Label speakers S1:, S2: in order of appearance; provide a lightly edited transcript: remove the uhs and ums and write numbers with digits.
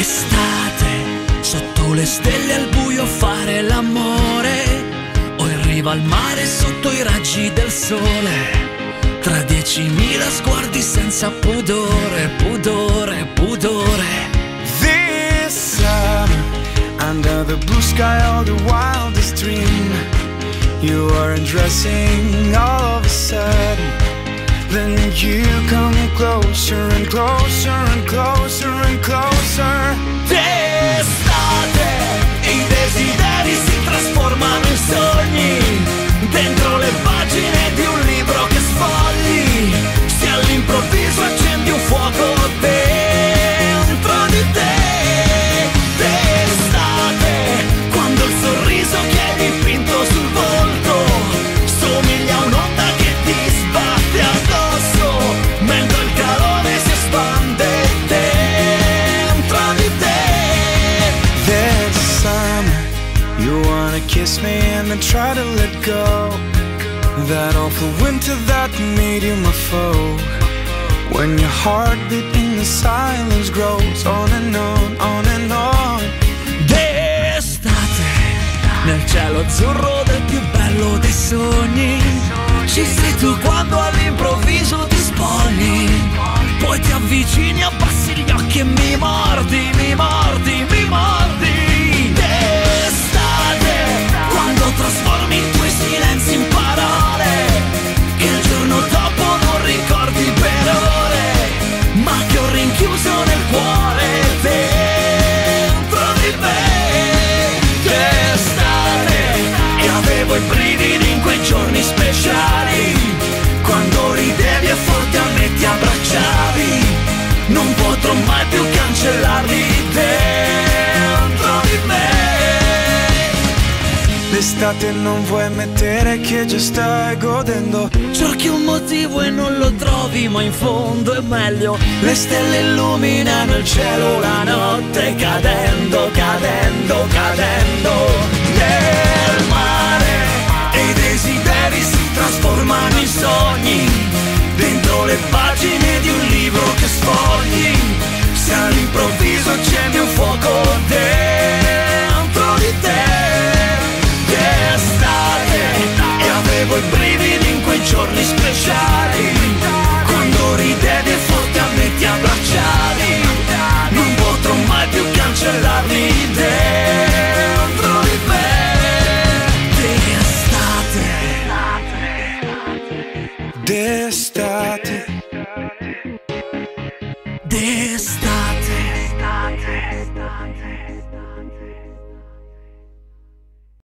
S1: Estate, sotto le stelle al buio a fare l'amore, o in riva al mare sotto i raggi del sole, tra 10.000 sguardi senza pudore, pudore, pudore.
S2: This summer, under the blue sky, all the wildest dream. You are undressing all of a sudden, then you come closer and closer and closer and closer.
S1: D'estate, i desideri si trasformano in sogni, dentro le pagine di un libro che sfogli. Se all'improvviso accendi un fuoco dentro di te. D'estate, quando il sorriso che hai dipinto sul volto somiglia a un'onda che ti sbatte addosso, mentre il calore si espande dentro di te.
S2: This summer, you wanna kiss me and then try to let go. That awful winter that made you my foe. When your heartbeat in the silence grows on and on, on and on.
S1: D'estate, nel cielo azzurro del più bello dei sogni, ci sei tu quando all'improvviso ti spogli, poi ti avvicini, abbassi gli occhi e mi mordi, mi mordi, mi mordi. D'estate, quando trasformi i tuoi silenzi in parole che il giorno dopo non ricordi per ore, ma che ho rinchiuso nel cuore dentro di me. D'estate, e avevo i brividi in quei giorni speciali, quando ridevi e forte a me ti abbracciavi. Non potrò mai più cancellarli dentro di me.
S2: L'estate non vuoi ammettere che già stai godendo.
S1: Cerchi un motivo e non lo trovi, ma in fondo è meglio. Le stelle illuminano il cielo, la notte cadendo, cadendo, cadendo. Nel mare e i desideri si trasformano in sogni, dentro le pagine di un libro che sfogli. Se all'improvviso accendi un fuoco dentro di te. D'estate, e avevo i brividi in quei giorni speciali, quando ridevi e forte a me ti abbracciavi. Non potrò mai più cancellarli dentro di me. D'estate,
S2: D'estate,
S1: d'estate, d'estate.